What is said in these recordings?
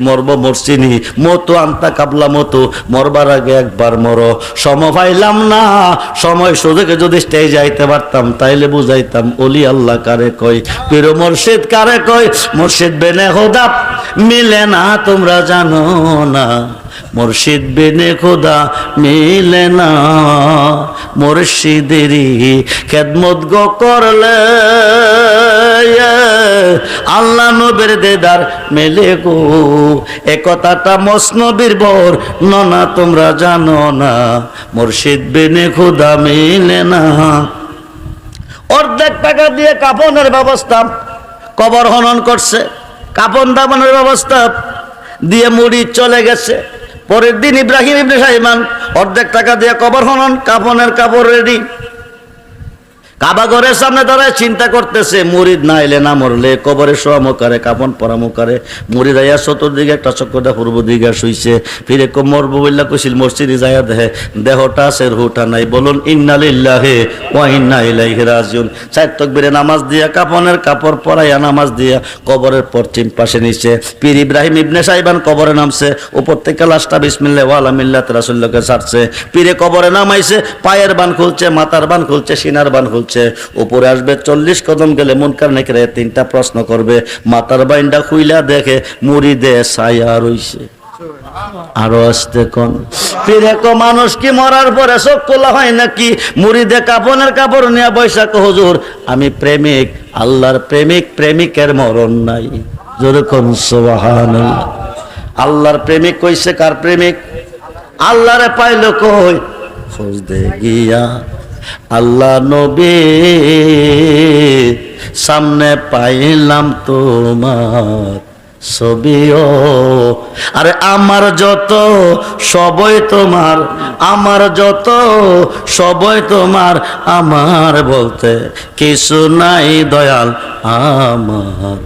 মরব মরছিনি মতো আন্তা কাবলা মতো মরবার আগে একবার মরো সময় পাইলাম না সময় সুযোগে যদি স্টেজ যাইতে পারতাম তাইলে বুঝাইতাম ওলি আল্লাহ কারে কই পীর মুর্শিদ কারে কই মুর্শিদ বেনে খোদা মিলে না তোমরা জানো না মুর্শিদ বেনে খোদা মিলে না মুর্শিদেরই খেদমত গো করলে আল্লাহ নবীর দেদার মেলে গো এ কথাটা মসনবীর বর না তোমরা জানো না মুর্শিদ বিনে খোদা মিলে না। অর্ধেক টাকা দিয়ে কাফনের ব্যবস্থা কবর খনন করছে, কাফন দাফনের ব্যবস্থা দিয়ে মুড়ি চলে গেছে। পরের দিন ইব্রাহিম ইবনে সাইমান অর্ধেক টাকা দিয়ে কবর খনন, কাফনের কাপড় রেডি। কাবা ঘরের সামনে দাঁড়ায় চিন্তা করতেছে মুরিদ না এলে না মরলে কবরে শোয়া মুখারে কাপন পরা মুখারে মুরিদ আইয়া চতুর্দিকে একটা চক্করটা পূর্ব দিকে শুইছে ফিরে মরব বললা কুশিল মসজিদে যাইয়া দেখে দেহটা আছে রুহটা নাই। বলুন ইন্না লিল্লাহি ওয়া ইন্না ইলাইহি রাজিউন। চার তাকবীরে নামাজ দিয়া কাপনের কাপড় পরাইয়া নামাজ দিয়া কবরের পশ্চিম পাশে নিচে পীর ইব্রাহিম ইবনে সাইবান কবরে নামছে। উপর থেকে লাশটা বিসমিল্লাহ ওয়া আলা মিল্লাতি রাসূলুল্লাহকে ছাড়ছে। পীরে কবরে নামাইছে, পায়ের বান খুলছে, মাথার বান খুলছে, সিনার বান খুলছে। উপরে আসবে 40 কদম গেলে মুনকার নেকিরে তিনটা প্রশ্ন করবে। মাথার বাইনটা খুইলা দেখে মুরিদে ছায়া রইছে। আরো আসতে কোন পীরে কো মানুষ কি মরার পরে চোখ খোলা হয় নাকি? মুরিদে কাফনের কাপড় নিয়ে বৈশাখ হুজুর আমি প্রেমিক, আল্লাহর প্রেমিক, প্রেমিকের মরণ নাই। জোরে কোন সুবহানাল্লাহ। আল্লাহর প্রেমিক কইছে কার প্রেমিক? আল্লাহরে পাইলো কই? খোঁজ দে গিয়া আল্লাহ নবী সামনে পাইলাম তোমার ছবিও। আরে আমার যত সবই তোমার, আমার যত সবই তোমার, আমার বলতে কিছু নাই দয়াল আমার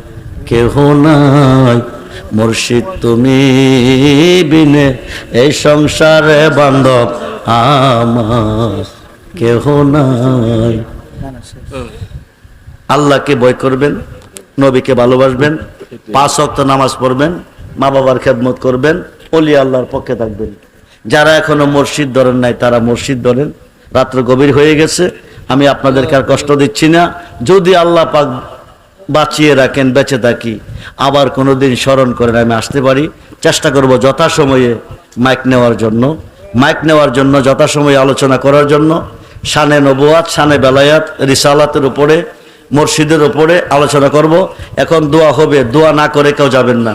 কেহ নাই। মুর্শিদ তুমি বিনে এই সংসারে বান্ধব আমার কেহ নাই। আল্লাহকে ভয় করবেন, নবীকে ভালোবাসবেন, 5 ওয়াক্ত নামাজ পড়বেন, মা বাবার খেদমত করবেন, ওলি আল্লাহর পক্ষে থাকবেন। যারা এখনো মসজিদ ধরেন নাই তারা মসজিদ ধরেন। রাত্র গভীর হয়ে গেছে, আমি আপনাদেরকে আর কষ্ট দিচ্ছি না। যদি আল্লাহ পাক বাঁচিয়ে রাখেন, বেঁচে থাকি, আবার কোনোদিন স্মরণ করেন আমি আসতে পারি। চেষ্টা করব যথাসময়ে মাইক নেওয়ার জন্য যথাসময়ে আলোচনা করার জন্য। শানে নবুয়াত, শানে বেলায়াত, রিসালাতের উপরে, মুর্শিদের উপরে আলোচনা করব। এখন দোয়া হবে, দোয়া না করে কেউ যাবেন না।